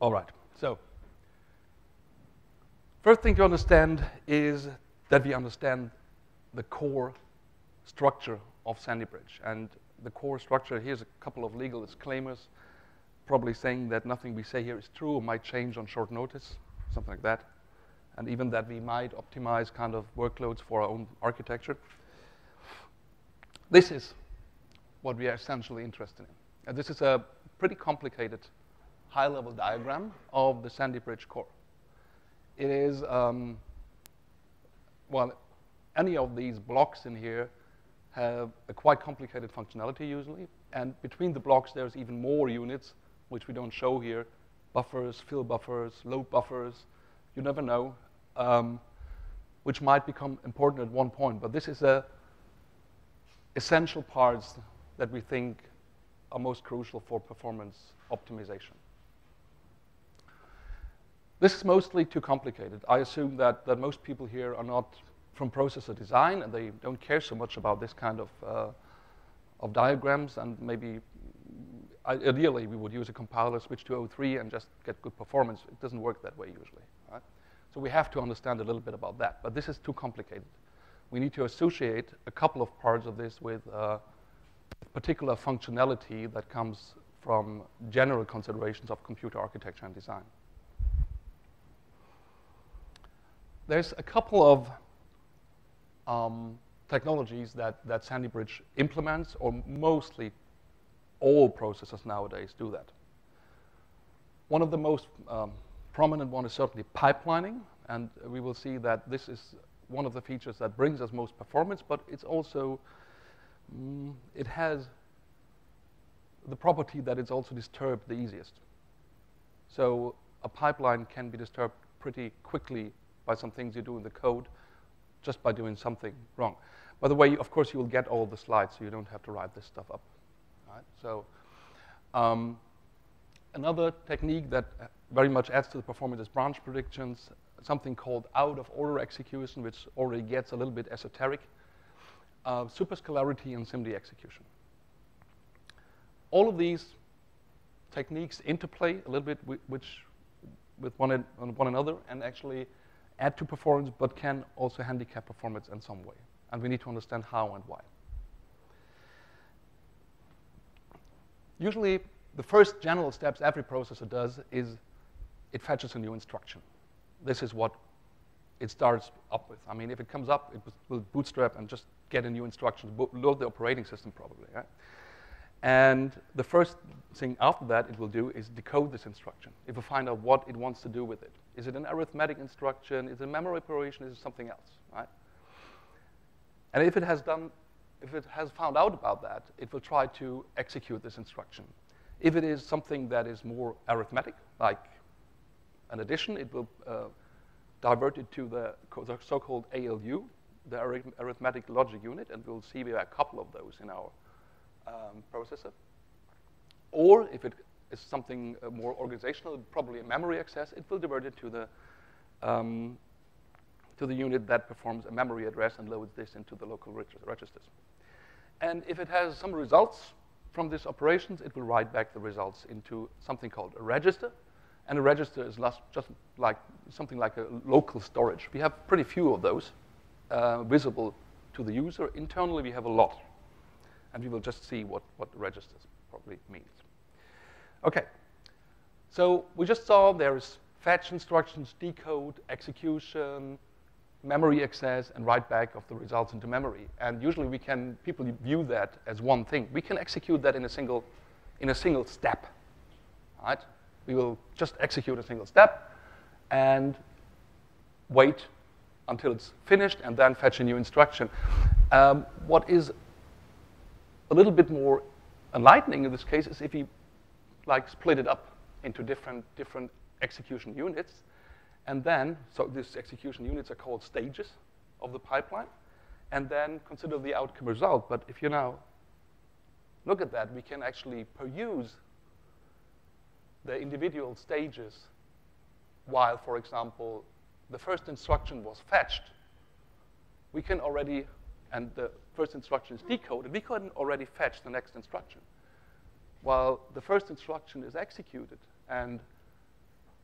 All right, so first thing to understand is that we understand the core structure of Sandy Bridge. And the core structure, here's a couple of legal disclaimers, probably saying that nothing we say here is true or might change on short notice, something like that. And even that we might optimize kind of workloads for our own architecture. This is what we are essentially interested in. And this is a pretty complicated high-level diagram of the Sandy Bridge core. It is, well, any of these blocks in here have a quite complicated functionality usually. And between the blocks, there's even more units, which we don't show here. Buffers, fill buffers, load buffers, you never know, which might become important at one point. But this is the essential parts that we think are most crucial for performance optimization. This is mostly too complicated. I assume that most people here are not from processor design, and they don't care so much about this kind of diagrams, and maybe ideally we would use a compiler, switch to 03, and just get good performance. It doesn't work that way usually, right? So we have to understand a little bit about that, but this is too complicated. We need to associate a couple of parts of this with particular functionality that comes from general considerations of computer architecture and design. There's a couple of technologies that Sandy Bridge implements, or mostly all processors nowadays do that. One of the most prominent one is certainly pipelining, and we will see that this is one of the features that brings us most performance, but it's also, it has the property that it's also disturbed the easiest. So a pipeline can be disturbed pretty quickly by some things you do in the code, just by doing something wrong. By the way, of course, you will get all the slides, so you don't have to write this stuff up. Right? So another technique that very much adds to the performance is branch predictions, something called out-of-order execution, which already gets a little bit esoteric, superscalarity, and SIMD execution. All of these techniques interplay a little bit with one another, and actually add to performance, but can also handicap performance in some way. And we need to understand how and why. Usually, the first general steps every processor does is it fetches a new instruction. This is what it starts up with. I mean, if it comes up, it will bootstrap and just get a new instruction, load the operating system probably. Right? And the first thing after that it will do is decode this instruction. It will find out what it wants to do with it. Is it an arithmetic instruction? Is it a memory operation? Is it something else? Right? And if it has found out about that, it will try to execute this instruction. If it is something that is more arithmetic, like an addition, it will divert it to the so-called ALU, the arithmetic logic unit, and we'll see we have a couple of those in our processor. Or if it is something more organizational, probably a memory access, it will divert it to the unit that performs a memory address and loads this into the local registers. And if it has some results from these operations, it will write back the results into something called a register. And a register is just like something like a local storage. We have pretty few of those visible to the user. Internally, we have a lot. And we will just see what the registers probably means. OK. So we just saw there's fetch instructions, decode, execution, memory access, and write back of the results into memory. And usually people view that as one thing. We can execute that in a single step. Right? We will just execute a single step and wait until it's finished and then fetch a new instruction. What is a little bit more enlightening in this case is if we split it up into different execution units. And then, so these execution units are called stages of the pipeline. And then consider the outcome result. But if you now look at that, we can actually peruse the individual stages while, for example, the first instruction was fetched. We can already, and the first instruction is decoded, we can already fetch the next instruction. While the first instruction is executed and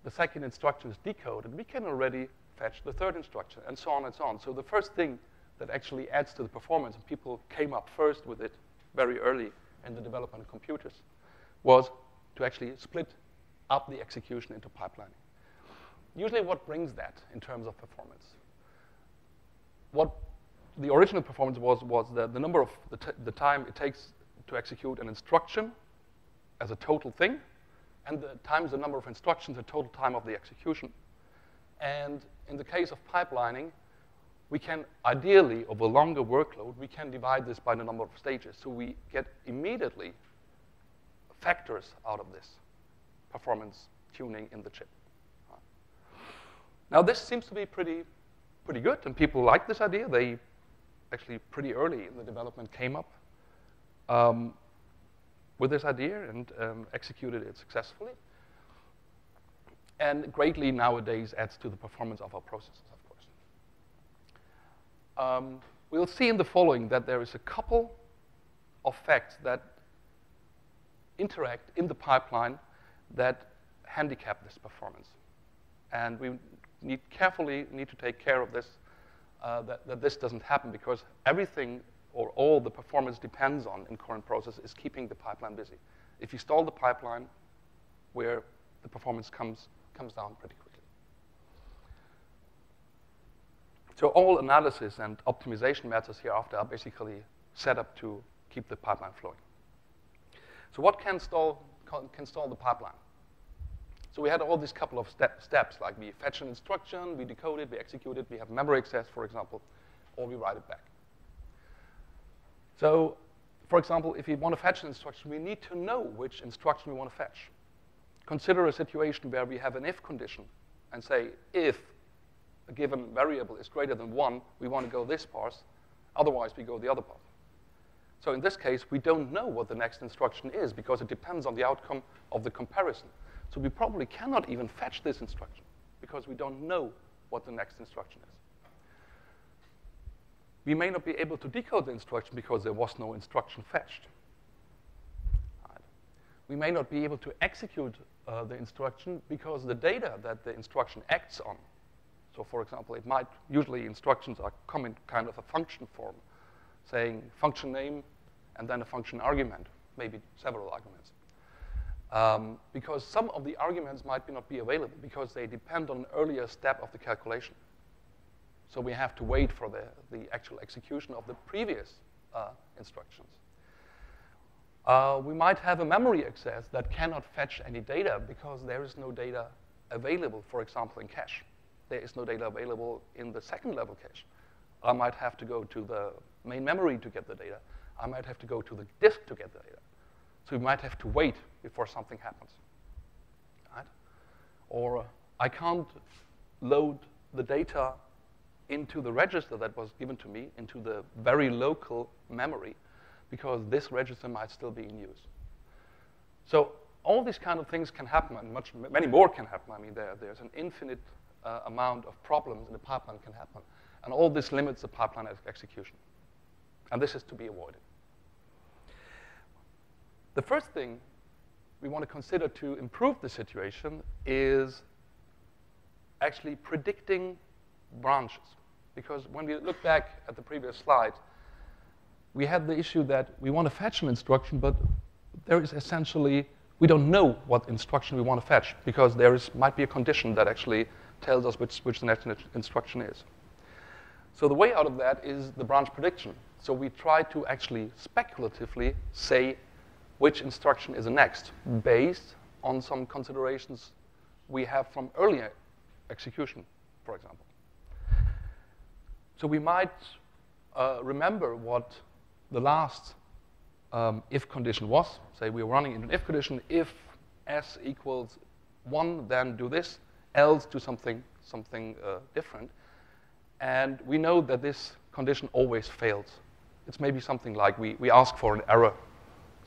the second instruction is decoded, we can already fetch the third instruction, and so on and so on. So the first thing that actually adds to the performance, and people came up first with it very early in the development of computers, was to actually split up the execution into pipelining. Usually what brings that in terms of performance? What the original performance was the number of the time it takes to execute an instruction as a total thing, and the times the number of instructions, the total time of the execution. And in the case of pipelining, we can ideally, over a longer workload, we can divide this by the number of stages. So we get immediately factors out of this performance tuning in the chip. Now this seems to be pretty good, and people like this idea. They actually pretty early in the development came up with this idea and executed it successfully. And greatly nowadays adds to the performance of our processes, of course. We'll see in the following that there is a couple of facts that interact in the pipeline that handicap this performance. And we carefully need to take care of this, that this doesn't happen, because everything or all the performance depends on in current process is keeping the pipeline busy. If you stall the pipeline, where the performance comes down pretty quickly. So all analysis and optimization methods hereafter are basically set up to keep the pipeline flowing. So what can stall the pipeline? So we had all these couple of steps, like we fetch an instruction, we decode it, we execute it, we have memory access, for example, or we write it back. So, for example, if we want to fetch an instruction, we need to know which instruction we want to fetch. Consider a situation where we have an if condition and say, if a given variable is greater than 1, we want to go this path, otherwise we go the other path. So in this case, we don't know what the next instruction is because it depends on the outcome of the comparison. So we probably cannot even fetch this instruction because we don't know what the next instruction is. We may not be able to decode the instruction because there was no instruction fetched. Right. We may not be able to execute the instruction because the data that the instruction acts on. So for example, it might, usually instructions are come in kind of a function form, saying function name and then a function argument, maybe several arguments. Because some of the arguments might not be available because they depend on an earlier step of the calculation. So we have to wait for the actual execution of the previous instructions. We might have a memory access that cannot fetch any data because there is no data available, for example, in cache. There is no data available in the second level cache. I might have to go to the main memory to get the data. I might have to go to the disk to get the data. So we might have to wait before something happens. Right? Or I can't load the data into the register that was given to me, into the very local memory, because this register might still be in use. So all these kind of things can happen, and many more can happen. I mean, there's an infinite amount of problems in the pipeline can happen. And all this limits the pipeline execution. And this is to be avoided. The first thing we want to consider to improve the situation is actually predicting branches. Because when we look back at the previous slide, we had the issue that we want to fetch an instruction, but there is essentially, we don't know what instruction we want to fetch because might be a condition that actually tells us which the next instruction is. So the way out of that is the branch prediction. So we try to actually speculatively say which instruction is the next based on some considerations we have from earlier execution, for example. So we might remember what the last if condition was. Say we were running in an if condition, if s equals 1, then do this, else do something different. And we know that this condition always fails. It's maybe something like we ask for an error.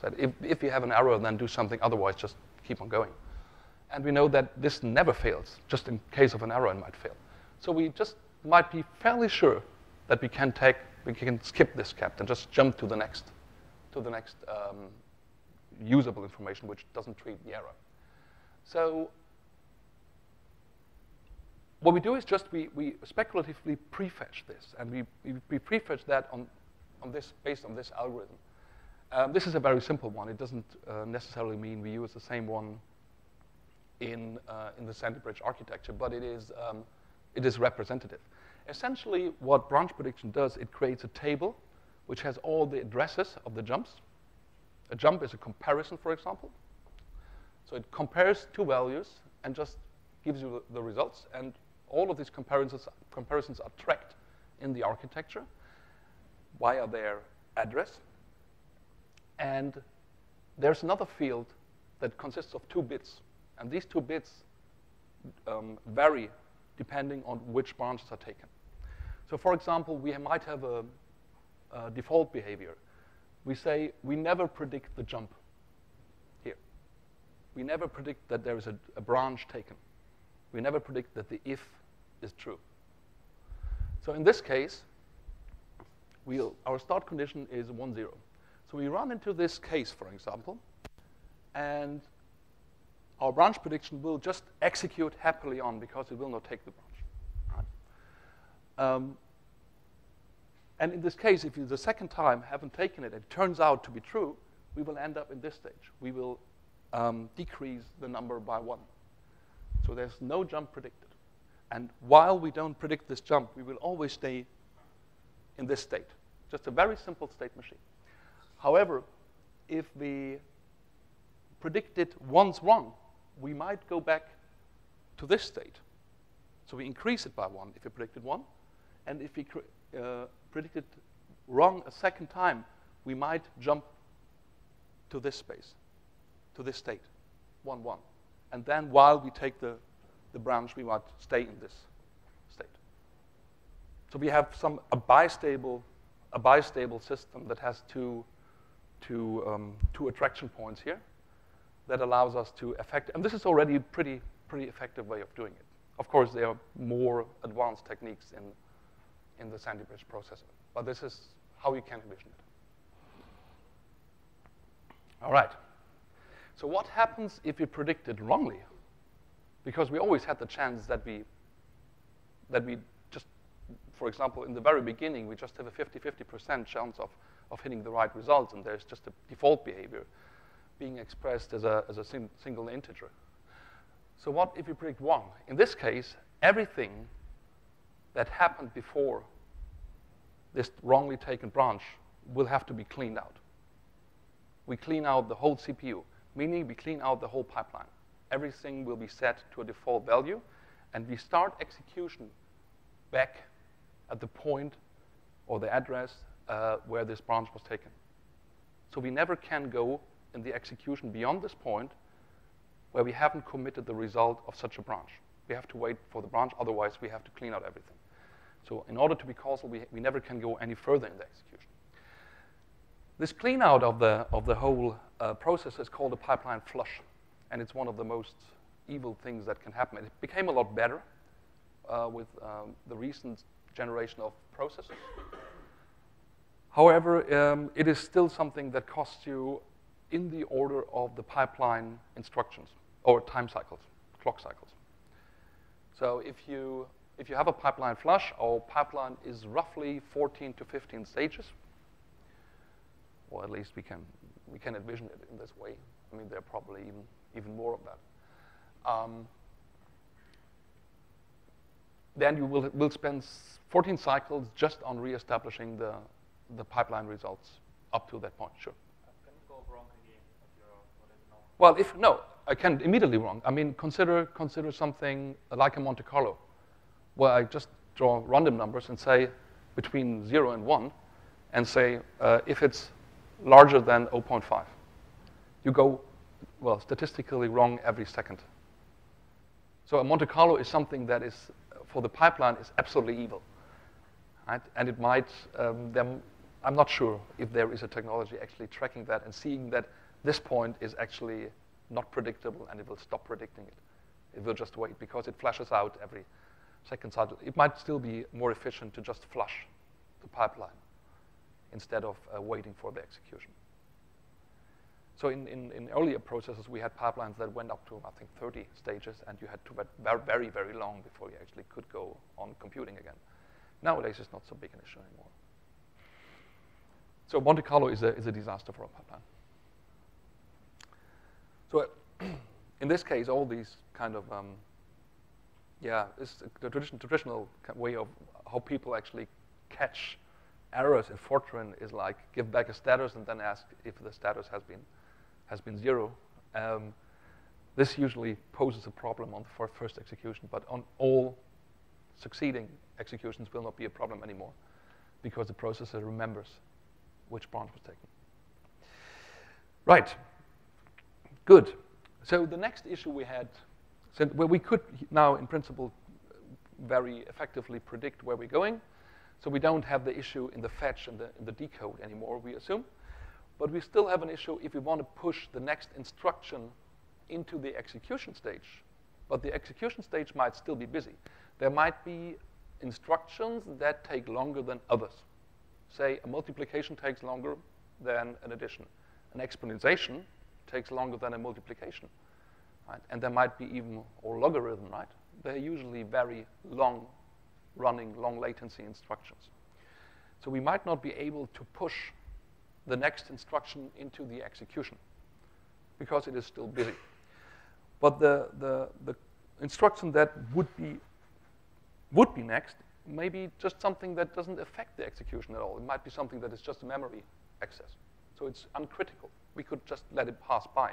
So if you have an error, then do something, otherwise just keep on going. And we know that this never fails. Just in case of an error, it might fail. So we just might be fairly sure that we can skip this step and just jump to the next usable information which doesn't treat the error. So what we do is just we speculatively prefetch this, and we prefetch that on this, based on this algorithm. This is a very simple one. It doesn't necessarily mean we use the same one in the Sandy Bridge architecture, but it is representative. Essentially, what branch prediction does, it creates a table which has all the addresses of the jumps. A jump is a comparison, for example. So it compares two values and just gives you the results. And all of these comparisons are tracked in the architecture via their address. And there's another field that consists of 2 bits. And these 2 bits vary depending on which branches are taken. So for example, we might have a default behavior. We say we never predict the jump here. We never predict that there is a branch taken. We never predict that the if is true. So in this case, our start condition is 1, 0. So we run into this case, for example, and our branch prediction will just execute happily on because it will not take the branch. Right? And in this case, if you the second time haven't taken it and it turns out to be true, we will end up in this stage. We will decrease the number by 1. So there's no jump predicted. And while we don't predict this jump, we will always stay in this state. Just a very simple state machine. However, if we predict it once wrong, we might go back to this state. So we increase it by 1 if we predicted 1. And if we predicted wrong a second time, we might jump to this space, to this state, 1, 1. And then while we take the branch, we might stay in this state. So we have a bistable system that has two attraction points here that allows us to affect, and this is already a pretty effective way of doing it. Of course, there are more advanced techniques in the Sandy Bridge processor, but this is how you can envision it. All right. So what happens if we predict it wrongly? Because we always had the chance that we just, for example, in the very beginning, we just have a 50-50% chance of hitting the right results, and there's just a default behavior being expressed as a single integer. So what if we predict wrong? In this case, everything that happened before this wrongly taken branch will have to be cleaned out. We clean out the whole CPU, meaning we clean out the whole pipeline. Everything will be set to a default value, and we start execution back at the point or the address where this branch was taken. So we never can go in the execution beyond this point where we haven't committed the result of such a branch. We have to wait for the branch, otherwise we have to clean out everything. So in order to be causal, we never can go any further in the execution. This clean out of the whole process is called a pipeline flush, and it's one of the most evil things that can happen. It became a lot better with the recent generation of processors. However, it is still something that costs you in the order of the pipeline instructions or time cycles, clock cycles. So if you have a pipeline flush, our pipeline is roughly 14 to 15 stages, or at least we can envision it in this way. I mean, there are probably even more of that. Then you will spend 14 cycles just on reestablishing the pipeline results up to that point. Sure. Can you go wrong again if you're what is known? Well, no, I can immediately wrong. I mean, consider something like a Monte Carlo, where I just draw random numbers and say between 0 and 1, and say if it's larger than 0.5, you go, well, statistically wrong every second. So a Monte Carlo is something that is, for the pipeline, is absolutely evil. Right? And it might, I'm not sure if there is a technology actually tracking that and seeing that this point is actually not predictable and it will stop predicting it. It will just wait because it flashes out every second cycle. It might still be more efficient to just flush the pipeline instead of waiting for the execution. So in earlier processes, we had pipelines that went up to, I think, 30 stages, and you had to wait very, very, very long before you actually could go on computing again. Nowadays, it's not so big an issue anymore. So Monte Carlo is a disaster for a pipeline. So in this case, all these kind of, it's the traditional way of how people actually catch errors in Fortran is like give back a status and then ask if the status has been 0. This usually poses a problem on the first execution, but on all succeeding executions will not be a problem anymore because the processor remembers which branch was taken. Right. Good. So the next issue we had, where we could now, in principle, very effectively predict where we're going. So we don't have the issue in the fetch and in the decode anymore, we assume. But we still have an issue if we want to push the next instruction into the execution stage. But the execution stage might still be busy. There might be instructions that take longer than others. Say a multiplication takes longer than an addition. An exponentiation takes longer than a multiplication. Right? And there might be even, or logarithm, right? They're usually very long-running, long-latency instructions. So we might not be able to push the next instruction into the execution because it is still busy. But the instruction that would be next may be just something that doesn't affect the execution at all. It might be something that is just a memory access. So it's uncritical. We could just let it pass by.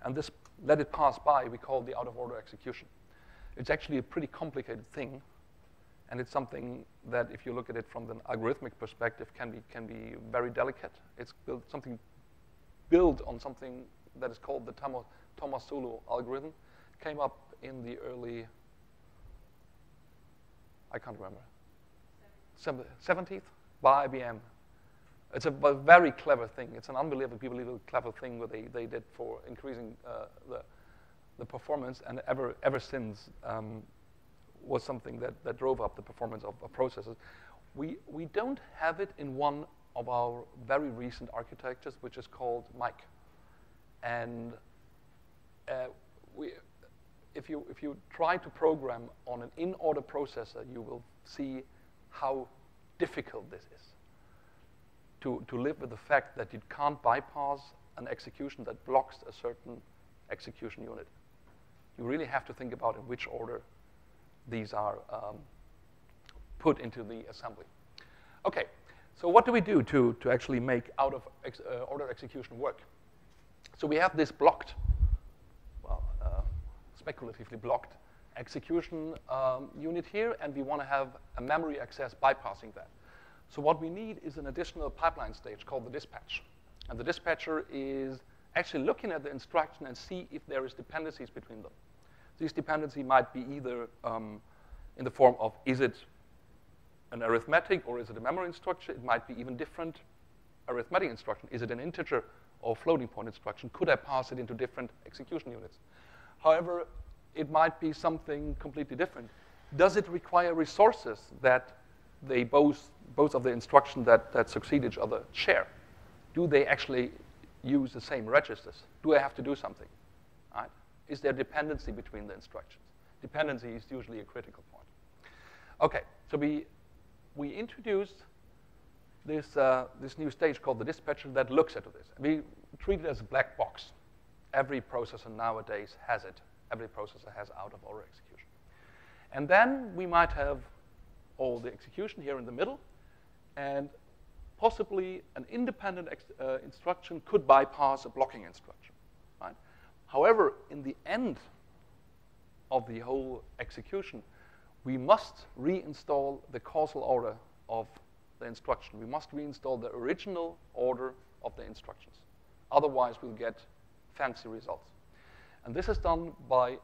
And this let it pass by we call the out-of-order execution. It's actually a pretty complicated thing, and it's something that, if you look at it from an algorithmic perspective, can be very delicate. It's built on something that is called the Tomasulo algorithm. It came up in the early, I can't remember, 70th by IBM. It's a very clever thing. It's an unbelievably clever thing what they did for increasing the performance, and ever since was something that drove up the performance of processors. We don't have it in one of our very recent architectures, which is called Mike. And if you try to program on an in-order processor, you will see how difficult this is. To live with the fact that you can't bypass an execution that blocks a certain execution unit. You really have to think about in which order these are put into the assembly. Okay, so what do we do to actually make out-of-order execution work? So we have this blocked, well, speculatively blocked execution unit here, and we want to have a memory access bypassing that. So what we need is an additional pipeline stage called the dispatch. And the dispatcher is actually looking at the instruction and see if there is dependencies between them. These dependencies might be either in the form of, is it an arithmetic or is it a memory instruction? It might be even different arithmetic instruction. Is it an integer or floating point instruction? Could I pass it into different execution units? However, it might be something completely different. Does it require resources that they both of the instructions that succeed each other share? Do they actually use the same registers? Do I have to do something? Right? Is there dependency between the instructions? Dependency is usually a critical point. Okay, so we introduced this new stage called the dispatcher that looks at this. We treat it as a black box. Every processor nowadays has it. Every processor has out-of-order execution. And then we might have all the execution here in the middle, and possibly an independent instruction could bypass a blocking instruction. Right? However, in the end of the whole execution, we must reinstall the causal order of the instruction. We must reinstall the original order of the instructions. Otherwise, we'll get fancy results. And this is done by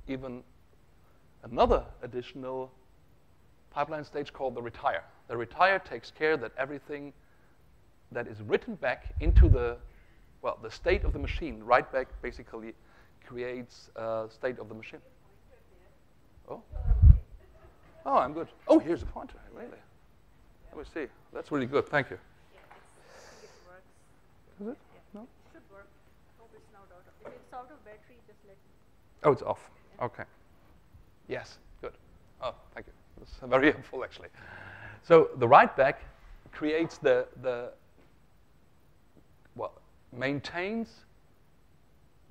even another additional pipeline stage called the retire. The retire takes care that everything that is written back into the state of the machine, write back basically creates a state of the machine. Oh, I'm good. Oh, here's a pointer, really. Let me see. That's really good, thank you. Yeah, I think it works. Is it? Yeah. No? Should work. it's out of battery, just let me. Oh, it's off. Okay. Yes, good. Oh, thank you. That's very helpful, actually. So the write back creates maintains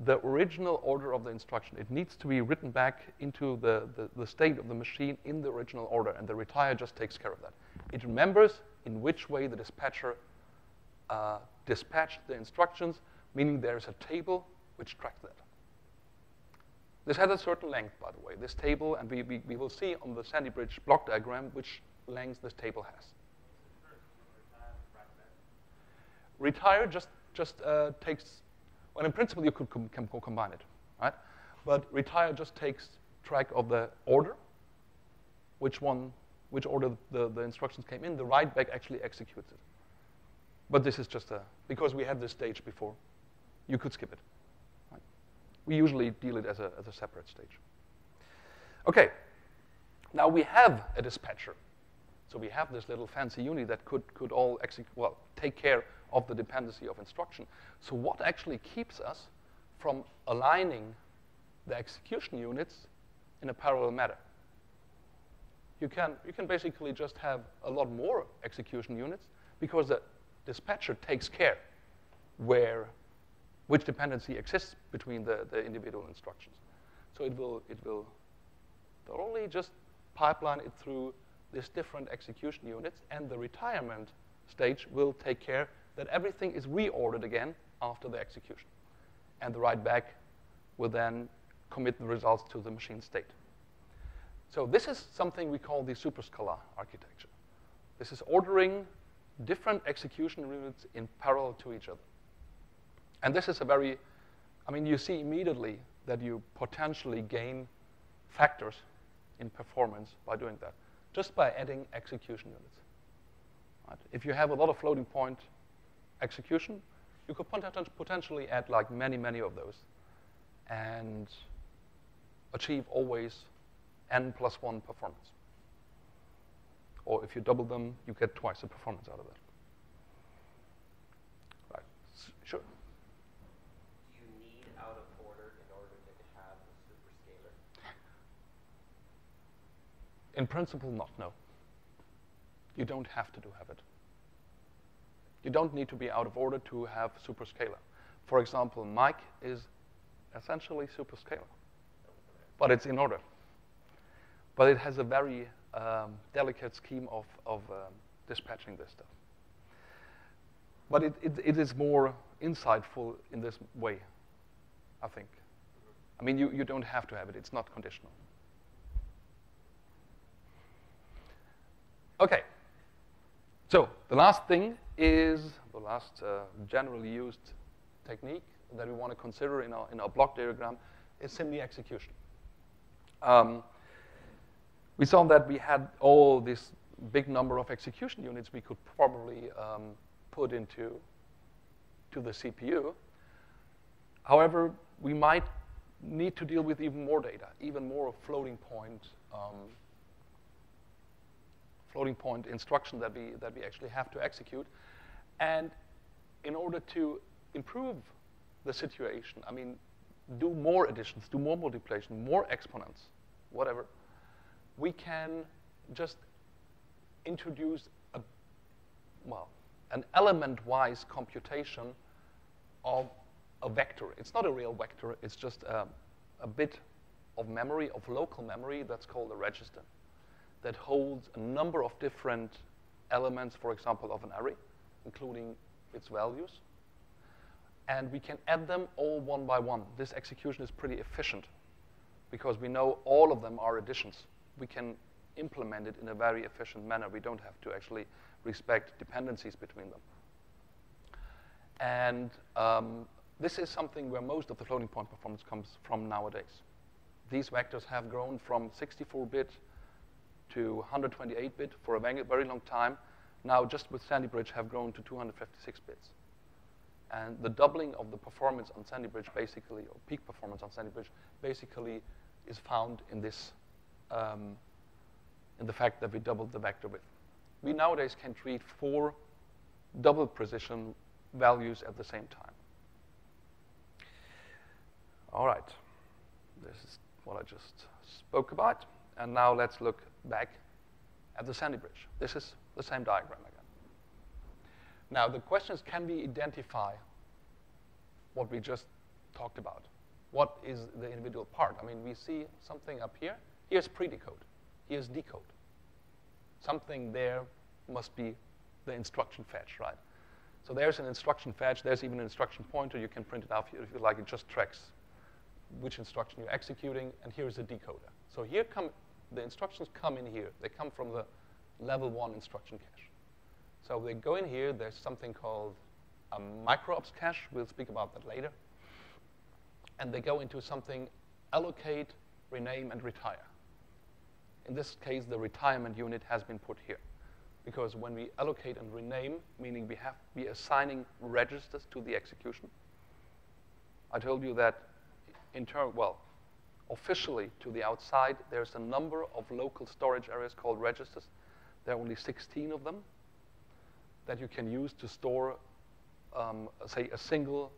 the original order of the instruction. It needs to be written back into the state of the machine in the original order, and the retire just takes care of that. It remembers in which way the dispatcher dispatched the instructions, meaning there's a table which tracks that. This has a certain length, by the way, this table, and we will see on the Sandy Bridge block diagram which length this table has. Retire just takes, well, in principle you can combine it, right? But retire just takes track of the order, which order the instructions came in. The write back actually executes it. But this is just because we had this stage before, you could skip it. Right? We usually deal it as a separate stage. Okay, now we have a dispatcher. So we have this little fancy unit that could all take care of the dependency of instruction. So what actually keeps us from aligning the execution units in a parallel manner? You can basically just have a lot more execution units because the dispatcher takes care which dependency exists between the individual instructions. So it will thoroughly just pipeline it through these different execution units, and the retirement stage will take care that everything is reordered again after the execution. And the write back will then commit the results to the machine state. So this is something we call the superscalar architecture. This is ordering different execution units in parallel to each other. And this is you see immediately that you potentially gain factors in performance by doing that, just by adding execution units. Right? If you have a lot of floating point execution, you could potentially add like many of those and achieve always n+1 performance. Or if you double them, you get twice the performance out of that. Right, sure. Do you need out of order in order to have a superscalar? In principle, not, no. You don't have to have it. You don't need to be out of order to have superscalar. For example, Mike is essentially superscalar, but it's in order. But it has a very delicate scheme of dispatching this stuff. But it is more insightful in this way, I think. I mean, you don't have to have it. It's not conditional. Okay. So the last thing is the last generally used technique that we want to consider in our block diagram is SIMD execution. We saw that we had all this big number of execution units we could probably put into the CPU. However, we might need to deal with even more data, even more floating point instruction that we actually have to execute. And in order to improve the situation, I mean, do more additions, do more multiplication, more exponents, whatever, we can just introduce an element-wise computation of a vector. It's not a real vector. It's just a bit of memory, of local memory, that's called a register, that holds a number of different elements, for example, of an array, including its values. And we can add them all one by one. This execution is pretty efficient because we know all of them are additions. We can implement it in a very efficient manner. We don't have to actually respect dependencies between them. And this is something where most of the floating point performance comes from nowadays. These vectors have grown from 64-bit to 128-bit for a very long time. Now, just with Sandy Bridge, have grown to 256 bits. And the doubling of the performance on Sandy Bridge, basically, or peak performance on Sandy Bridge, basically is found in this, in the fact that we doubled the vector width. We nowadays can treat 4 double precision values at the same time. All right. This is what I just spoke about. And now let's look back at the Sandy Bridge. This is the same diagram again. Now, the question is, can we identify what we just talked about? What is the individual part? I mean, we see something up here. Here's pre-decode. Here's decode. Something there must be the instruction fetch, right? So there's an instruction fetch. There's even an instruction pointer. You can print it out if you like. It just tracks which instruction you're executing. And here's a decoder. So here the instructions come in here. They come from the level 1 instruction cache. So they go in here. There's something called a micro-ops cache. We'll speak about that later. And they go into something allocate, rename, and retire. In this case, the retirement unit has been put here. Because when we allocate and rename, meaning we are assigning registers to the execution. I told you that officially to the outside, there's a number of local storage areas called registers. There are only 16 of them that you can use to store, say, a single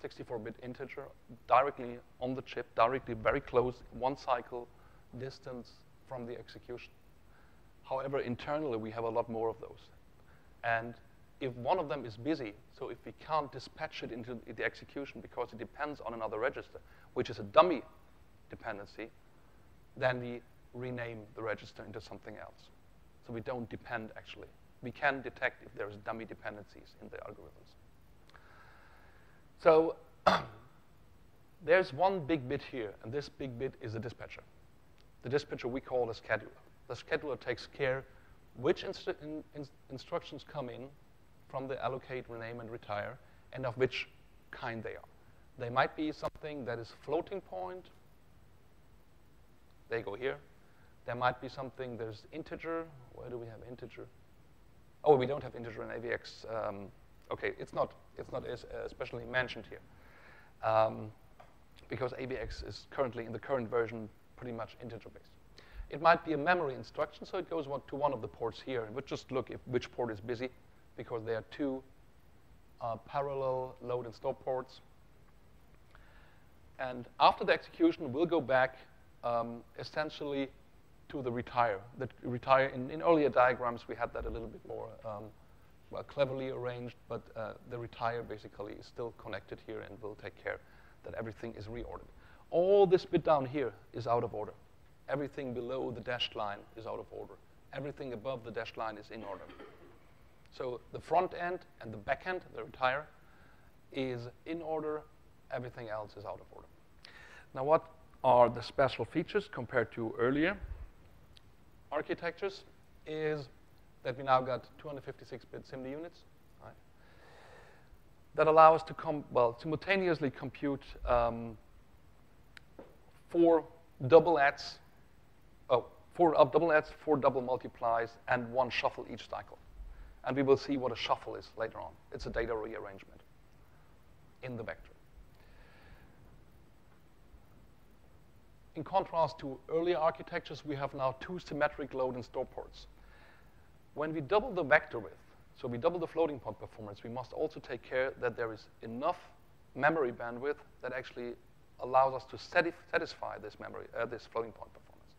64-bit integer directly on the chip, directly very close, one cycle distance from the execution. However, internally, we have a lot more of those. And if one of them is busy, so if we can't dispatch it into the execution because it depends on another register, which is a dummy dependency, then we rename the register into something else. So we don't depend, actually. We can detect if there's dummy dependencies in the algorithms. So there's one big bit here, and this big bit is the dispatcher. The dispatcher we call the scheduler. The scheduler takes care which instructions come in from the allocate, rename, and retire, and of which kind they are. They might be something that is floating point. They go here. There might be something, there's integer. Where do we have integer? Oh, we don't have integer in AVX. Okay, it's not especially mentioned here. Because AVX is currently, in the current version, pretty much integer-based. It might be a memory instruction, so it goes to one of the ports here. And we'll just look if which port is busy, because there are two parallel load and store ports. And after the execution, we'll go back essentially to the retire. The retire, in earlier diagrams, we had that a little bit more well, cleverly arranged, but the retire basically is still connected here and will take care that everything is reordered. All this bit down here is out of order. Everything below the dashed line is out of order. Everything above the dashed line is in order. So the front end and the back end, the retire, is in order. Everything else is out of order. Now, what are the special features compared to earlier architectures is that we now got 256-bit SIMD units, right? That allow us to simultaneously compute 4 double adds, 4 double adds, 4 double multiplies, and 1 shuffle each cycle. And we will see what a shuffle is later on. It's a data rearrangement in the vector. In contrast to earlier architectures, we have now 2 symmetric load and store ports. When we double the vector width, so we double the floating point performance, we must also take care that there is enough memory bandwidth that actually allows us to satisfy this this floating point performance.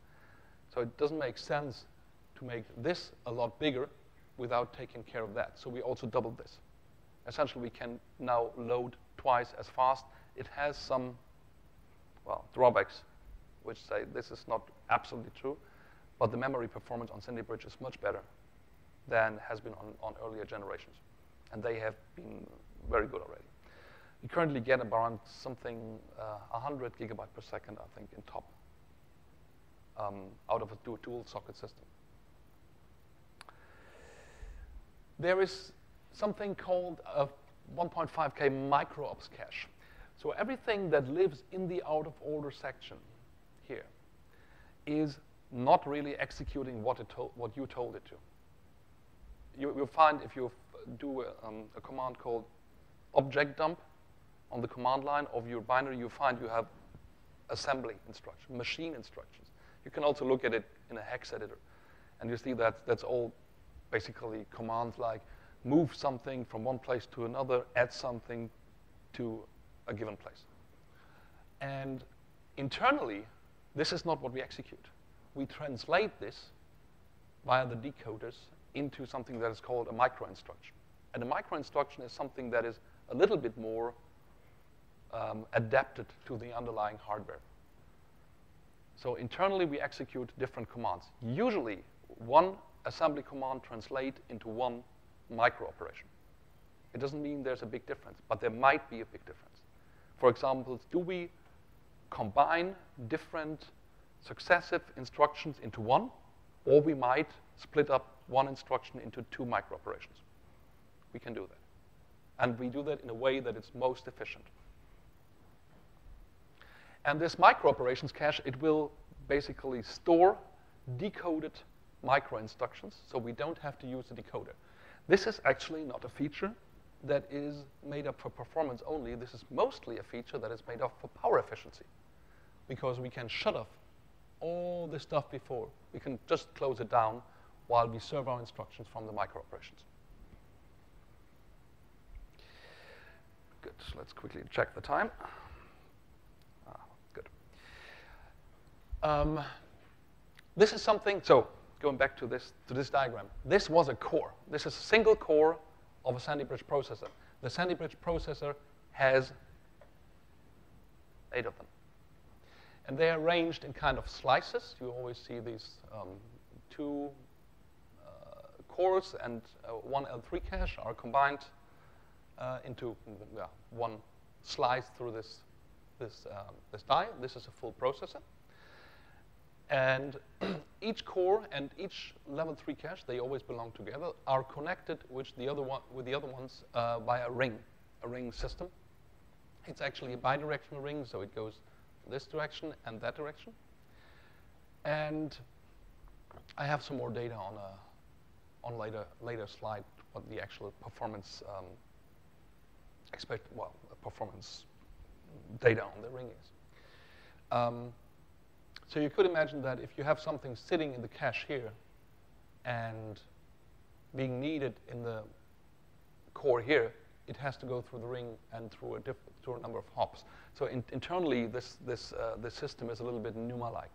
So it doesn't make sense to make this a lot bigger without taking care of that. So we also doubled this. Essentially, we can now load twice as fast. It has some, well, drawbacks, which say this is not absolutely true, but the memory performance on Sandy Bridge is much better than has been on earlier generations. And they have been very good already. We currently get around something 100 gigabyte per second, I think, in top, out of a dual socket system. There is something called a 1.5K micro-ops cache. So everything that lives in the out-of-order section here is not really executing what you told it to. You'll find if you do a command called object dump on the command line of your binary, you find you have assembly instructions, machine instructions. You can also look at it in a hex editor, and you see that that's all basically commands like move something from one place to another, add something to a given place. And internally, this is not what we execute. We translate this via the decoders into something that is called a micro-instruction. And a micro-instruction is something that is a little bit more adapted to the underlying hardware. So internally, we execute different commands. Usually, one assembly command translates into one micro-operation. It doesn't mean there's a big difference, but there might be a big difference. For example, do we combine different successive instructions into one, or we might split up one instruction into two micro-operations. We can do that. And we do that in a way that is most efficient. And this micro-operations cache, it will basically store decoded micro-instructions, so we don't have to use the decoder. This is actually not a feature that is made up for performance only. This is mostly a feature that is made up for power efficiency, because we can shut off all this stuff before. We can just close it down while we serve our instructions from the micro-operations. Good, let's quickly check the time. Good. This is something, so going back to this diagram, this was a core. This is a single core of a Sandy Bridge processor. The Sandy Bridge processor has 8 of them. And they are arranged in kind of slices. You always see these 2 cores and 1 L3 cache are combined into one slice through this die. This is a full processor. And each core and each level 3 cache, they always belong together, are connected with the other ones by a ring system. It's actually a bidirectional ring, so it goes this direction and that direction. And I have some more data on later slide what the actual performance performance data on the ring is. So you could imagine that if you have something sitting in the cache here and being needed in the core here, it has to go through the ring and through a number of hops. So internally, this system is a little bit NUMA-like,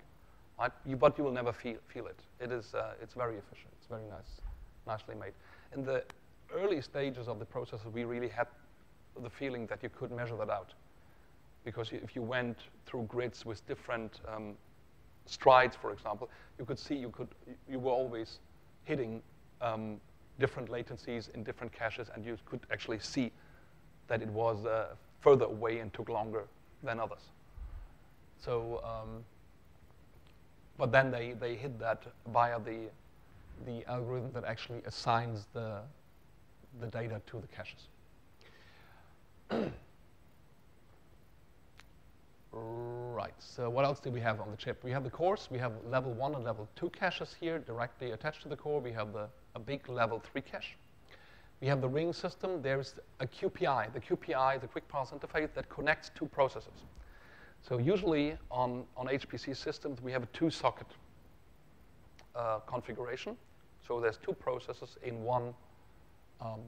right? But you will never feel it. It's very efficient. It's very nicely made. In the early stages of the processor, we really had the feeling that you could measure that out, because if you went through grids with different strides, for example, you could see you were always hitting different latencies in different caches, and you could actually see that it was further away and took longer than others. So, but then they hid that via the algorithm that actually assigns the data to the caches. Right, so what else do we have on the chip? We have the cores. We have level 1 and level 2 caches here directly attached to the core. We have a big level 3 cache. We have the ring system. There's a QPI. The QPI, the quick path interface, that connects 2 processors. So usually on HPC systems, we have a 2-socket configuration. So there's 2 processors in one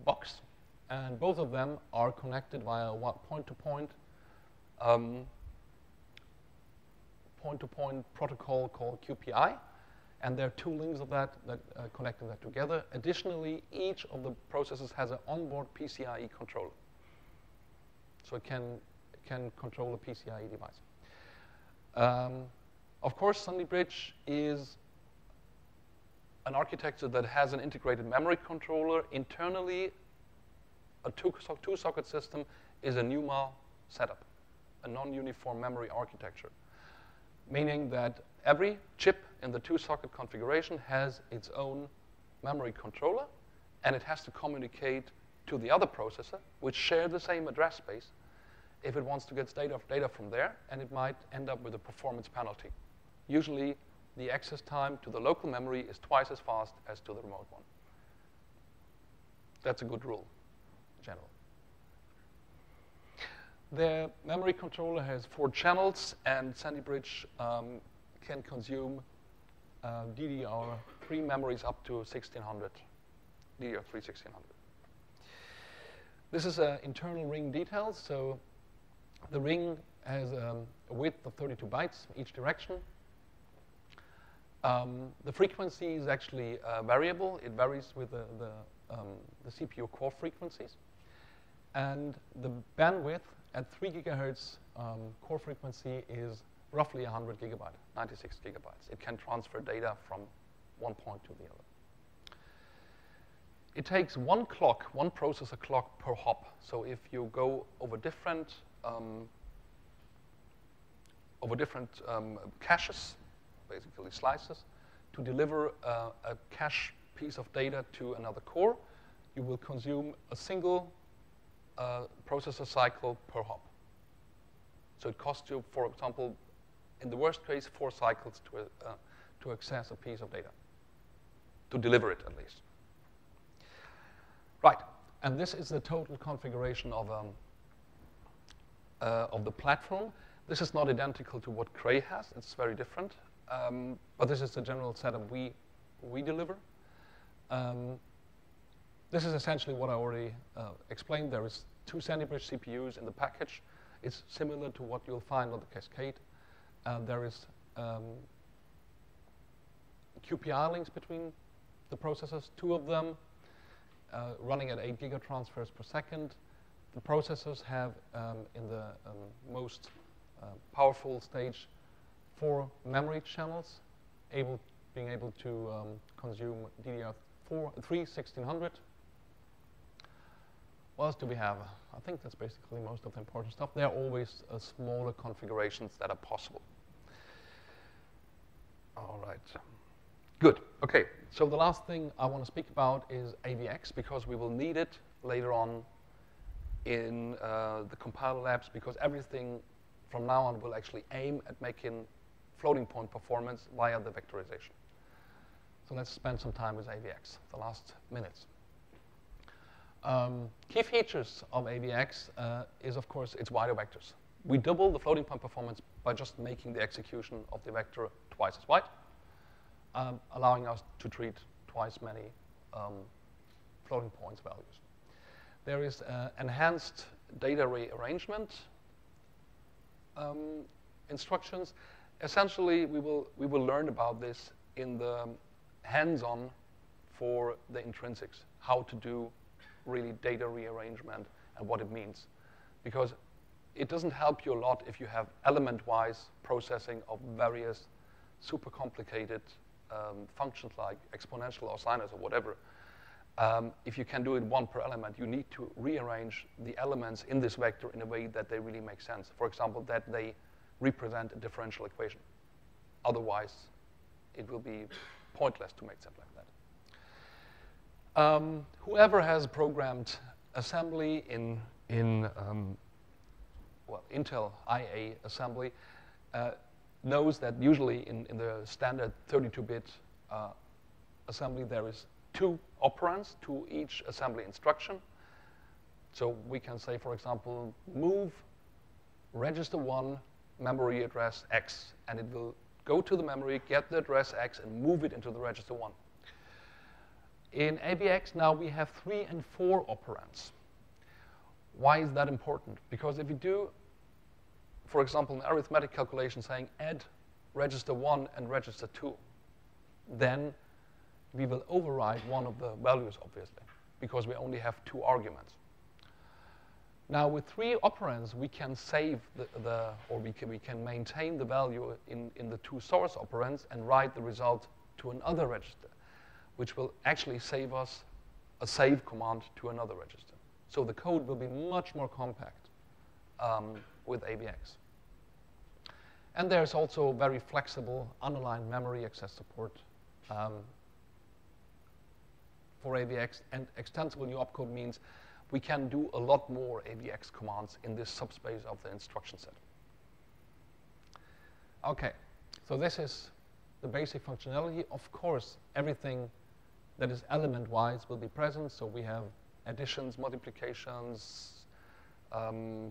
box, and both of them are connected via point-to-point protocol called QPI, and there are 2 links of that connecting that together. Additionally, each of the processors has an onboard PCIe controller, so it can control a PCIe device. Of course, Sandy Bridge is an architecture that has an integrated memory controller. Internally, a 2-socket system is a NUMA setup, a non-uniform memory architecture, meaning that every chip in the 2-socket configuration has its own memory controller, and it has to communicate to the other processor, which share the same address space, if it wants to get data from there, and it might end up with a performance penalty. Usually, the access time to the local memory is twice as fast as to the remote one. That's a good rule, in general. The memory controller has 4 channels, and Sandy Bridge can consume DDR3 memories up to 1600, DDR3 1600. This is internal ring details. So the ring has a width of 32 bytes each direction. The frequency is actually variable. It varies with the CPU core frequencies. And the bandwidth at 3 gigahertz core frequency is roughly 100 gigabyte, 96 gigabytes. It can transfer data from one point to the other. It takes one processor clock per hop. So if you go over different caches, basically slices, to deliver a cache piece of data to another core, you will consume a single processor cycle per hop. So it costs you, for example, in the worst case, 4 cycles to access a piece of data, to deliver it at least. Right, and this is the total configuration of the platform. This is not identical to what Cray has. It's very different. But this is the general setup we deliver. This is essentially what I already explained. There is 2 Sandy Bridge CPUs in the package. It's similar to what you'll find on the Cascade. There is QPI links between the processors, 2 of them, running at 8 gigatransfers per second. The processors have, in the most powerful stage, 4 memory channels, being able to consume DDR3 1600. What else do we have? I think that's basically most of the important stuff. There are always smaller configurations that are possible. All right. Good. OK, so the last thing I want to speak about is AVX, because we will need it later on in the compiler labs, because everything from now on will actually aim at making floating point performance via the vectorization. So let's spend some time with AVX, the last minutes. Key features of AVX is, of course, its wider vectors. We double the floating point performance by just making the execution of the vector twice as wide, allowing us to treat twice many floating points values. There is enhanced data rearrangement instructions. Essentially, we will learn about this in the hands-on for the intrinsics, how to do really data rearrangement and what it means. Because it doesn't help you a lot if you have element-wise processing of various super complicated functions like exponential or sinus or whatever. If you can do it one per element, you need to rearrange the elements in this vector in a way that they really make sense. For example, that they represent a differential equation. Otherwise, it will be pointless to make something like that. Whoever has programmed assembly in Intel IA assembly knows that usually in the standard 32-bit assembly, there is 2 operands to each assembly instruction. So we can say, for example, move register 1 memory address X, and it will go to the memory, get the address X, and move it into the register 1. In AVX, now we have 3 and 4 operands. Why is that important? Because if you do, for example, an arithmetic calculation saying add register 1 and register 2, then we will override one of the values, obviously, because we only have 2 arguments. Now, with 3 operands, we can save we can maintain the value in the 2 source operands and write the result to another register, which will actually save us a save command to another register. So the code will be much more compact with AVX. And there's also very flexible unaligned memory access support for AVX, and extensible new opcode means we can do a lot more AVX commands in this subspace of the instruction set. Okay, so this is the basic functionality. Of course, everything that is element-wise will be present. So we have additions, multiplications,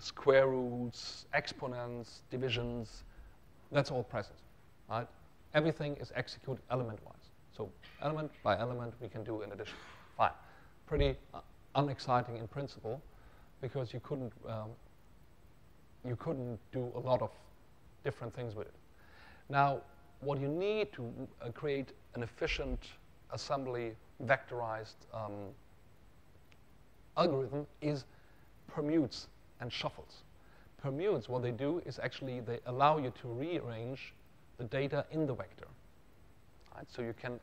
square roots, exponents, divisions. That's all present, right? Everything is executed element-wise. So element by element, we can do an addition. Fine. Pretty unexciting in principle, because you couldn't you couldn't do a lot of different things with it. Now, what you need to create an efficient assembly vectorized algorithm is permutes and shuffles. Permutes, what they do is actually they allow you to rearrange the data in the vector. Right? So you can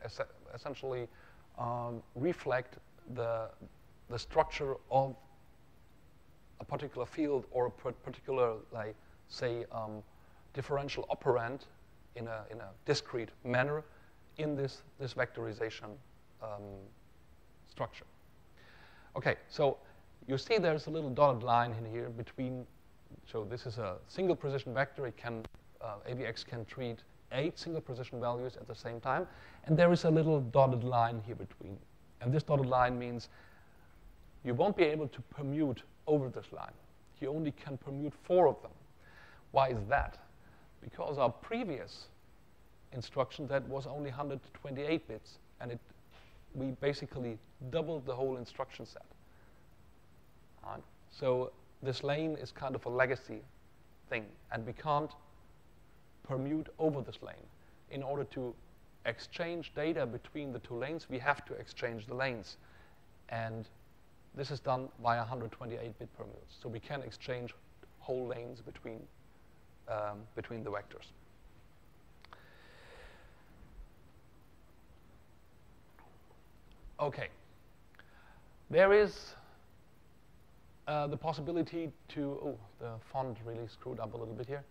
essentially reflect the structure of a particular field or a particular, like, say, differential operand in a discrete manner in this vectorization structure. Okay, so you see there's a little dotted line in here between. So this is a single precision vector. It can AVX can treat 8 single precision values at the same time, and there is a little dotted line here between. And this dotted line means you won't be able to permute over this line. You only can permute 4 of them. Why is that? Because our previous instruction, that was only 128 bits, and we basically doubled the whole instruction set. Right? So this lane is kind of a legacy thing, and we can't permute over this lane. In order to exchange data between the 2 lanes, we have to exchange the lanes. And this is done via 128-bit permutes. So we can exchange whole lanes between the vectors. Okay. There is the possibility to, oh, the font really screwed up a little bit here,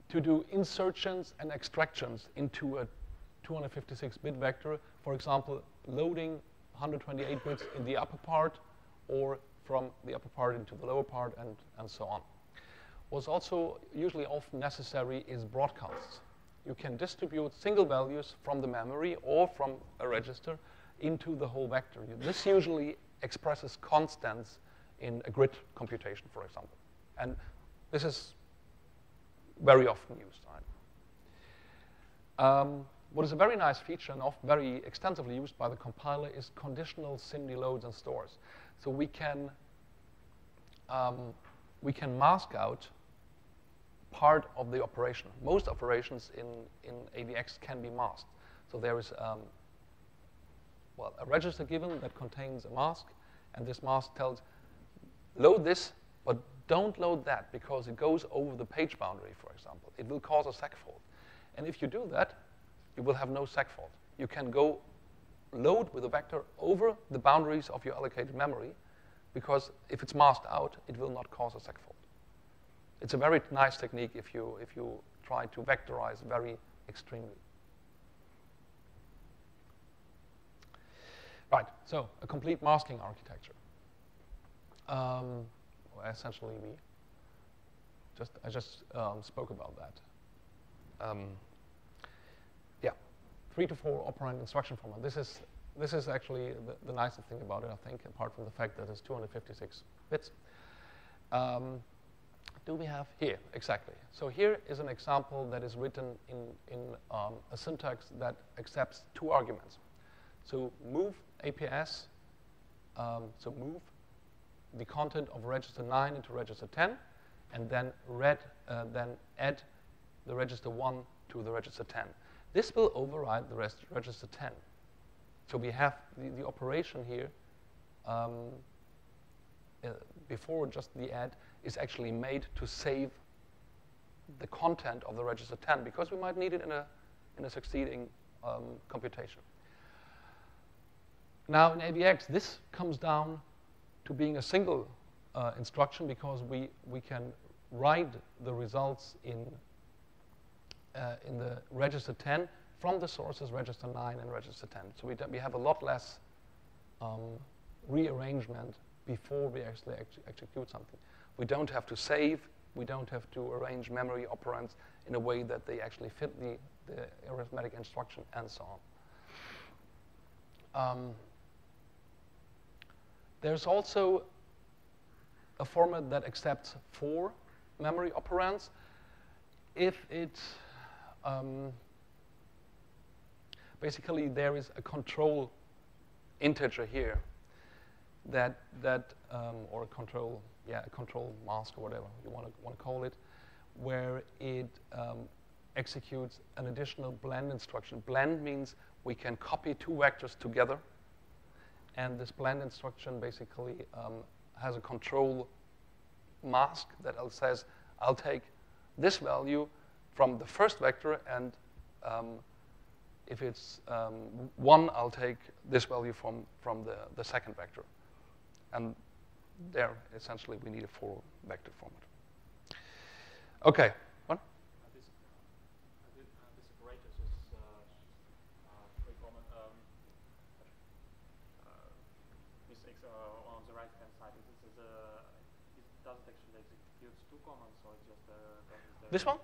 to do insertions and extractions into a 256-bit vector, for example, loading 128 bits in the upper part or from the upper part into the lower part and so on. What's also usually often necessary is broadcasts. You can distribute single values from the memory or from a register into the whole vector. This usually expresses constants in a grid computation, for example. And this is very often used. Right? What is a very nice feature and often very extensively used by the compiler is conditional SIMD loads and stores. So we can mask out part of the operation. Most operations in AVX can be masked. So there is well, a register given that contains a mask, and this mask tells, load this, but don't load that because it goes over the page boundary, for example. It will cause a seg fault. And if you do that, you will have no seg fault. You can go load with a vector over the boundaries of your allocated memory, because if it's masked out, it will not cause a seg fault. It's a very nice technique if you try to vectorize very extremely. Right, so a complete masking architecture. Well, essentially, I just spoke about that. Yeah, 3 to 4 operand instruction format. This is actually the nicest thing about it, I think, apart from the fact that it's 256 bits. Do we have here? Exactly. So here is an example that is written in a syntax that accepts 2 arguments. So move APS, so move the content of register 9 into register 10, and then then add the register 1 to the register 10. This will override the register 10. So we have the operation here before just the add is actually made to save the content of the register 10 because we might need it in a succeeding computation. Now in AVX, this comes down to being a single instruction because we can write the results in the register 10 from the sources register 9 and register 10. So we have a lot less rearrangement before we actually execute something. We don't have to save. We don't have to arrange memory operands in a way that they actually fit the arithmetic instruction and so on. There's also a format that accepts 4 memory operands if it basically there is a control integer here. or a control mask or whatever you want to call it, where it executes an additional blend instruction. Blend means we can copy two vectors together, and this blend instruction basically has a control mask that says, I'll take this value from the first vector, and if it's 1, I'll take this value from the second vector. And there, essentially, we need a 4-vector format. Okay, what? This operators is pretty common. This on the right-hand side, does it actually execute 2 commands, or it's just this one?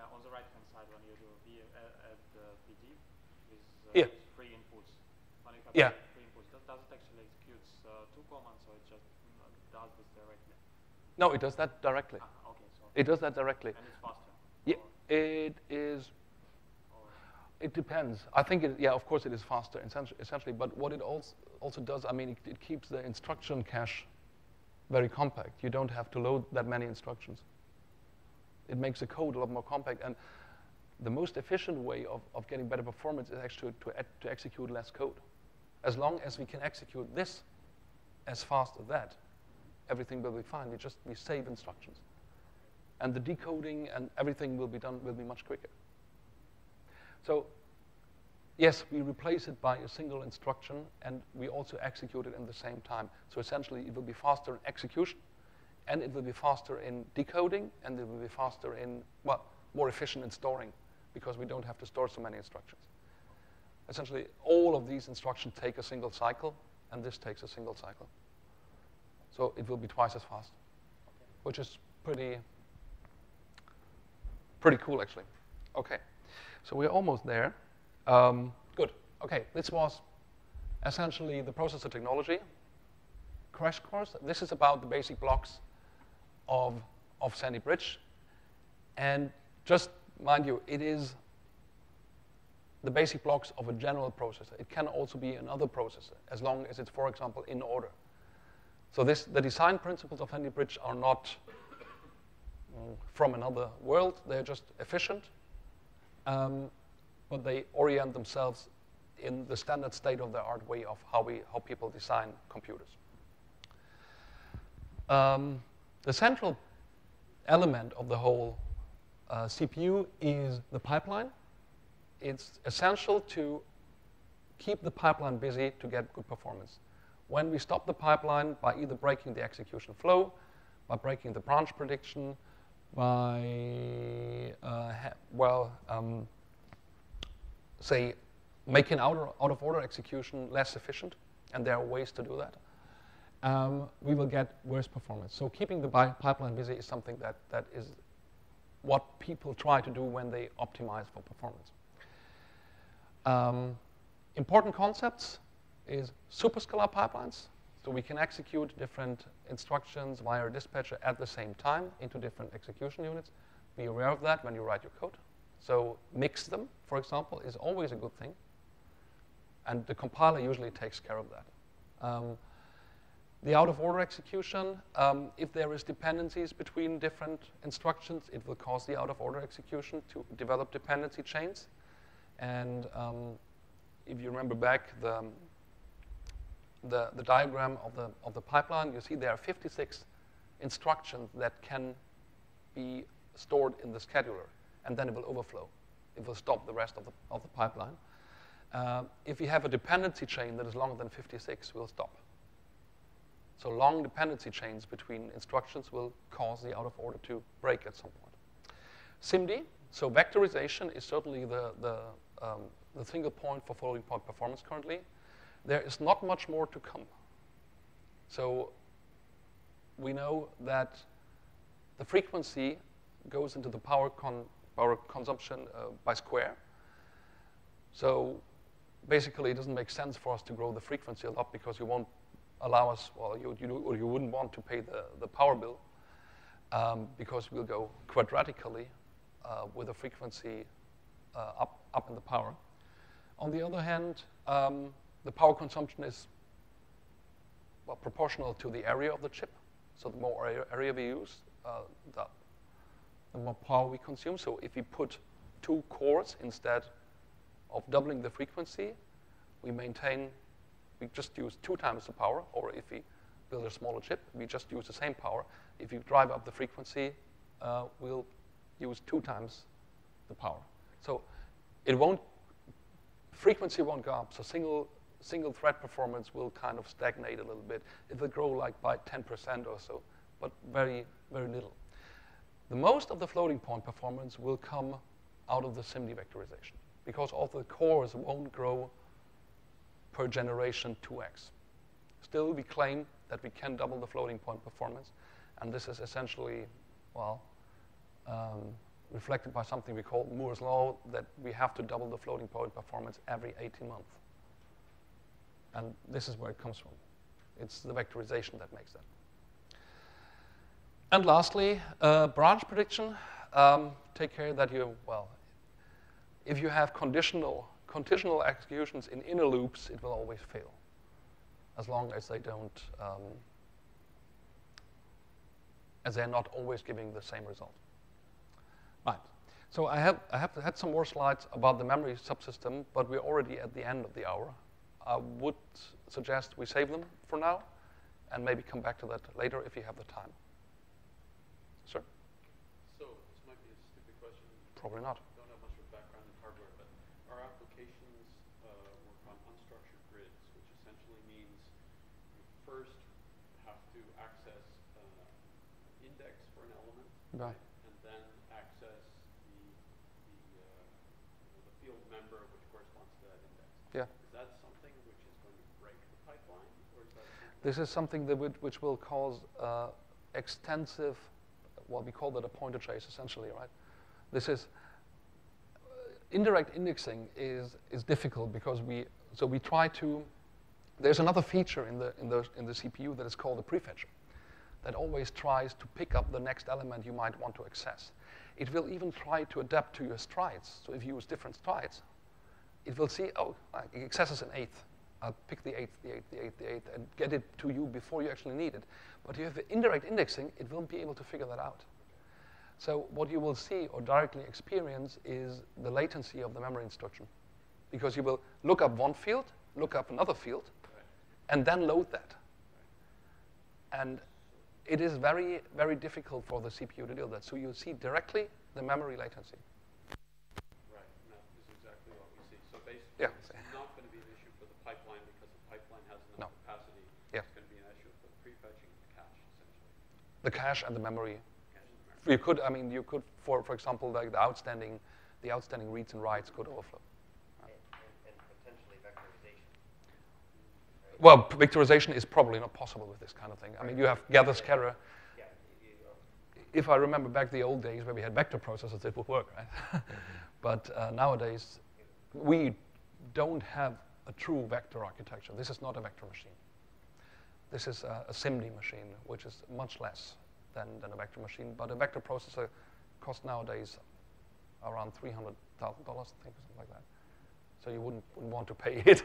On the right-hand side, when you do add PD with Yeah. 3 inputs, when you have Yeah. 3 inputs, does it actually execute 2 commands, or it just does this directly? No, it does that directly. Okay, so It does that directly. and it's faster. Yeah, Or- it is. or- It depends. I think, yeah, of course it is faster, essentially. But what it also does, I mean, it keeps the instruction cache very compact. You don't have to load that many instructions. It makes the code a lot more compact. And the most efficient way of getting better performance is actually to execute less code. As long as we can execute this as fast as that, everything will be fine. We save instructions. And the decoding and everything will be much quicker. So, yes, we replace it by a single instruction, and we also execute it in the same time. So essentially, it will be faster in execution, and it will be faster in decoding, and it will be faster in, well, more efficient in storing, because we don't have to store so many instructions. Essentially, all of these instructions take a single cycle, and this takes a single cycle. So it will be twice as fast, which is pretty cool, actually. Okay, so we're almost there. Good. Okay, this was essentially the processor technology crash course. This is about the basic blocks of Sandy Bridge. And just mind you, it is the basic blocks of a general processor. It can also be another processor, as long as it's, for example, in order. So the design principles of Sandy Bridge are not from another world. They're just efficient. But they orient themselves in the standard state-of-the-art way of how people design computers. The central element of the whole CPU is the pipeline. It's essential to keep the pipeline busy to get good performance. When we stop the pipeline by either breaking the execution flow, by breaking the branch prediction, by, say, making out-of-order execution less efficient, and there are ways to do that, we will get worse performance. So keeping the pipeline busy is something that is what people try to do when they optimize for performance. Important concepts is superscalar pipelines. So we can execute different instructions via a dispatcher at the same time into different execution units. Be aware of that when you write your code. So mix them, for example, is always a good thing. And the compiler usually takes care of that. The out-of-order execution, if there is dependencies between different instructions, it will cause the out-of-order execution to develop dependency chains. And if you remember back the diagram of the pipeline, you see there are 56 instructions that can be stored in the scheduler, and then it will overflow. It will stop the rest of the pipeline. If you have a dependency chain that is longer than 56, we'll stop. So long dependency chains between instructions will cause the out-of-order to break at some point. SIMD, so vectorization is certainly the single point for floating point performance currently. There is not much more to come. So we know that the frequency goes into the power consumption by square. So basically, it doesn't make sense for us to grow the frequency a lot because you won't allow us, well, you wouldn't want to pay the power bill because we'll go quadratically with the frequency up in the power. On the other hand, the power consumption is well, proportional to the area of the chip. So the more area we use, the more power we consume. So if we put 2 cores instead of doubling the frequency, we just use 2 times the power. Or if we build a smaller chip, we just use the same power. If you drive up the frequency, we'll use 2 times the power. So frequency won't go up. So single thread performance will kind of stagnate a little bit. It will grow like by 10% or so, but very, very little. The most of the floating point performance will come out of the SIMD vectorization, because all the cores won't grow per generation 2x. Still, we claim that we can double the floating point performance, and this is essentially, well, reflected by something we call Moore's law, that we have to double the floating point performance every 18 months. And this is where it comes from. It's the vectorization that makes that. And lastly, branch prediction. Take care that if you have conditional executions in inner loops, it will always fail, as long as they don't, as they're not always giving the same result. Right. So I have had some more slides about the memory subsystem, but we're already at the end of the hour. I would suggest we save them for now, and maybe come back to that later if you have the time. Sir? So this might be a stupid question. Probably not. I don't have much of a background in hardware, but our applications work on unstructured grids, which essentially means you first have to access an index for an element, Right. and then access the field member which corresponds to that index. Yeah. Is that something which is going to break the pipeline, or is that something? This is something that which will cause extensive, well, we call that a pointer chase, essentially, right? This is indirect indexing is difficult because we try to. There's another feature in the CPU that is called a prefetcher, that always tries to pick up the next element you might want to access. It will even try to adapt to your strides. So if you use different strides, it will see, oh, it accesses an 8th. I'll pick the 8th, the 8th, the 8th, the 8th, and get it to you before you actually need it. But if you have indirect indexing, it won't be able to figure that out. So what you will see or directly experience is the latency of the memory instruction. Because you will look up one field, look up another field, and then load that. And it is very, very difficult for the CPU to deal with that. So you see directly the memory latency. Right, and that is exactly what we see. So basically, Yeah. it's not going to be an issue for the pipeline because the pipeline has No. enough capacity. Yeah. It's going to be an issue for the prefetching the cache, essentially. The cache and the memory. Cache and the memory. You could, for example, like the outstanding reads and writes could overflow. And potentially vectorization. Well, vectorization is probably not possible with this kind of thing. I mean, you have gather scatter. Yeah. If I remember back the old days where we had vector processors, it would work, right? But nowadays, we don't have a true vector architecture. This is not a vector machine. This is a SIMD machine, which is much less than a vector machine. But a vector processor costs nowadays around $300,000, I think, or something like that. So you wouldn't want to pay it.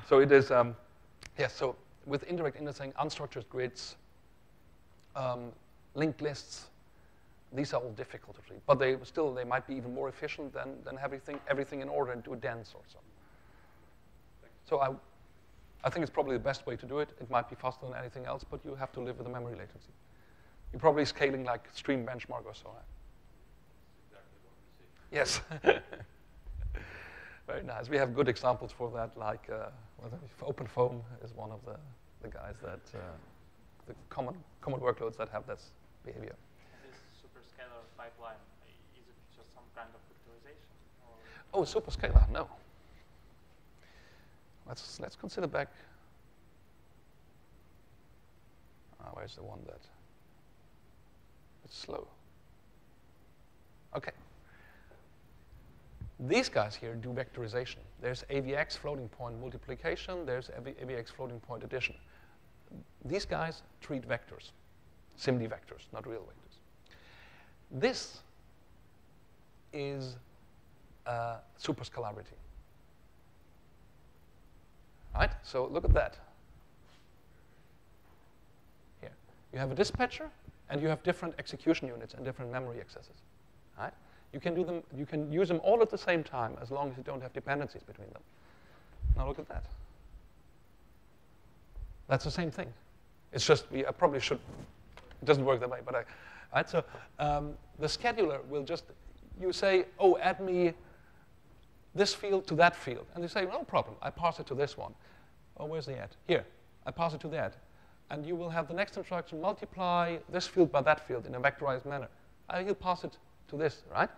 So it is, yes, so with indirect indexing, unstructured grids, linked lists, these are all difficult to treat. But they might be even more efficient than everything in order and do dense or so. So I think it's probably the best way to do it. It might be faster than anything else, but you have to live with the memory latency. You're probably scaling like stream benchmark or so. Right? That's exactly what we see. Yes. Very nice. We have good examples for that, like OpenFOAM is one of the guys that, the common workloads that have this behavior. This superscalar pipeline, is it just some kind of vectorization? Or? Oh, superscalar, no. Let's consider back. Where's the one that? It's slow. Okay. These guys here do vectorization. There's AVX floating point multiplication. There's AVX floating point addition. These guys treat vectors, SIMD vectors, not real vectors. This is superscalarity. Right? So look at that. You have a dispatcher, and you have different execution units and different memory accesses. Right? You can do them. You can use them all at the same time, as long as you don't have dependencies between them. Now look at that. That's the same thing. It's just I probably should. It doesn't work that way, but right? So the scheduler will just. You say, oh, add me this field to that field, and they say, no problem. I pass it to this one. Oh, where's the add? Here. I pass it to that. And you will have the next instruction multiply this field by that field in a vectorized manner. He'll pass it to this, right?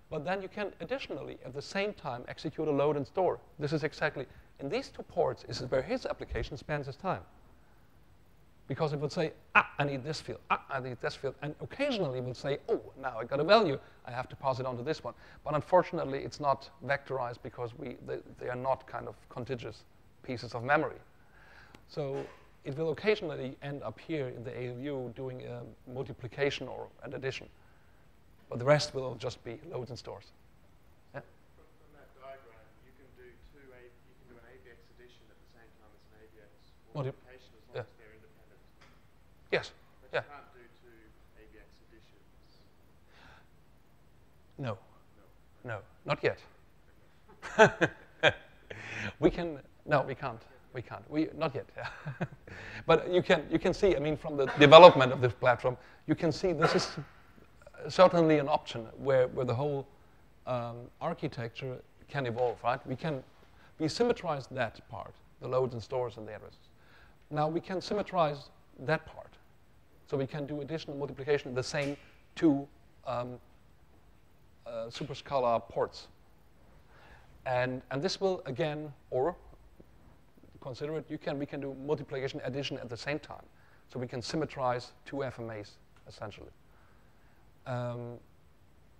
But then you can additionally, at the same time, execute a load and store. This is exactly, in these two ports, is where his application spends his time. Because it would say, I need this field, I need this field. And occasionally it will say, oh, now I got a value. I have to pass it on to this one. But unfortunately, it's not vectorized because they are not kind of contiguous pieces of memory. So it will occasionally end up here in the ALU doing a multiplication or an addition. But the rest will just be loads and stores. Yeah? From that diagram, you can do an AVX addition at the same time as an AVX multiplication as long as they're independent. Yes. But you can't do two AVX additions. No. No, not yet. We can. No, we can't. We can't. Not yet. Yeah. But you can see. I mean, from the development of this platform, you can see this is certainly an option where the whole architecture can evolve. Right? We symmetrize that part, the loads and stores and the addresses. Now we can symmetrize that part, so we can do additional multiplication in the same two superscalar ports. And this will again, or consider it, we can do multiplication addition at the same time. So we can symmetrize two FMAs, essentially. And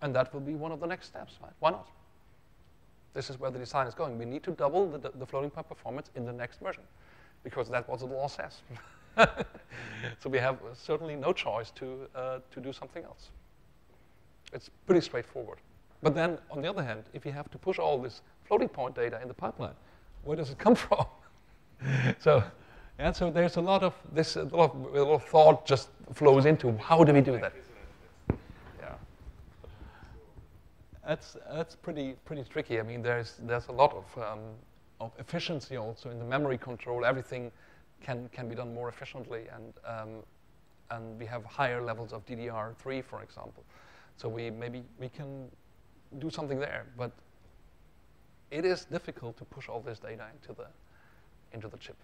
that will be one of the next steps, right? Why not? This is where the design is going. We need to double the floating point performance in the next version, because that's what the law says. So we have certainly no choice to do something else. It's pretty straightforward. But then, on the other hand, if you have to push all this floating point data in the pipeline, where does it come from? So there's a lot of this, a lot of thought just flows into how do we do that? Yeah, that's pretty tricky. I mean, there's a lot of efficiency also in the memory control. Everything can be done more efficiently, and we have higher levels of DDR3, for example. So we can do something there, but it is difficult to push all this data into the chip.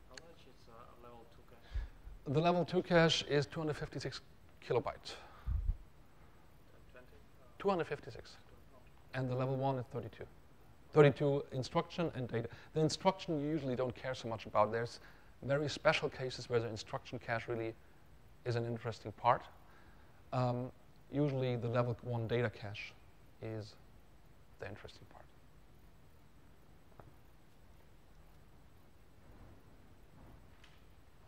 How much is a level 2 cache? The level 2 cache is 256 kilobytes. 256. And the level 1 is 32. 32 instruction and data. The instruction you usually don't care so much about. There's very special cases where the instruction cache really is an interesting part. Usually the level 1 data cache is the interesting part.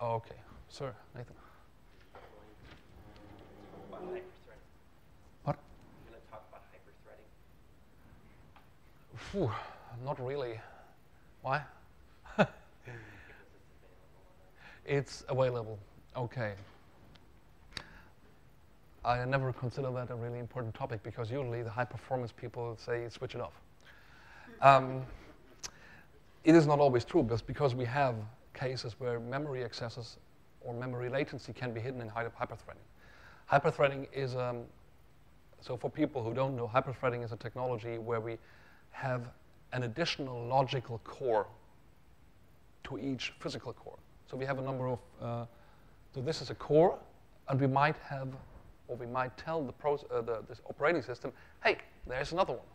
Okay, sir, Nathan. About hyper-threading. What? You're going to talk about hyper-threading? Phew, not really. Why? Because It's available. Okay. I never consider that a really important topic because usually the high-performance people say switch it off. It is not always true because we have cases where memory accesses or memory latency can be hidden in hyperthreading. Hyperthreading is, so for people who don't know, hyperthreading is a technology where we have an additional logical core to each physical core. So we have a number of, so this is a core, and we might have, or we might tell this operating system, hey, there's another one,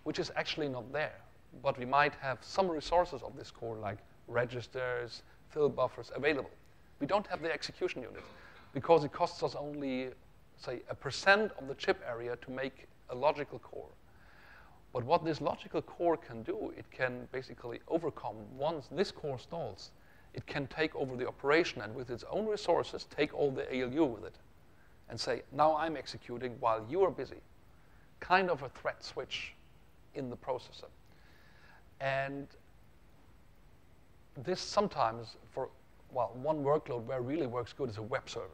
which is actually not there. But we might have some resources of this core, like registers, fill buffers available. We don't have the execution unit because it costs us only, say, 1% of the chip area to make a logical core. But what this logical core can do, it can basically overcome, once this core stalls, it can take over the operation and with its own resources, take all the ALU with it and say, now I'm executing while you are busy. Kind of a thread switch in the processor. And this sometimes, for well, one workload where it really works good is a web server.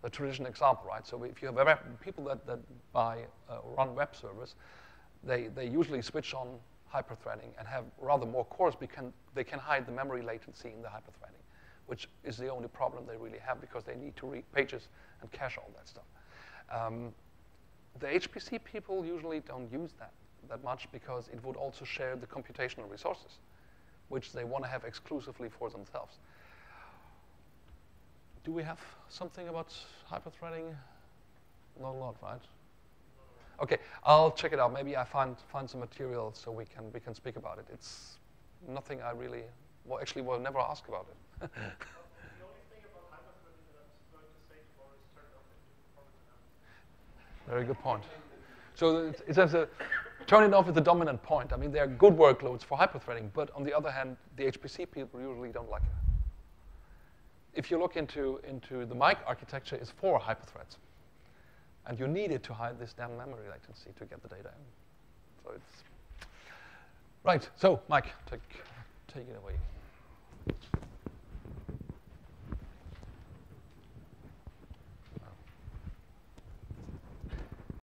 The traditional example, right? So if you have people that buy run web servers, they usually switch on hyperthreading and have rather more cores because they can hide the memory latency in the hyperthreading, which is the only problem they really have because they need to read pages and cache all that stuff. The HPC people usually don't use that much because it would also share the computational resources, which they want to have exclusively for themselves. Do we have something about hyperthreading? Not a lot, right? Okay, I'll check it out. Maybe I find some material so we can speak about it. It's nothing I really, well, actually, will never ask about it. The only thing about hyperthreading that I'm going to say tomorrow is turn off the performance analysis. Very good point. So it says turn it off is the dominant point. I mean, there are good workloads for hyperthreading, but on the other hand, the HPC people usually don't like it. If you look into the mic architecture, is for hyperthreads. And you need it to hide this damn memory latency to get the data in. So it's right. So Mike, take it away.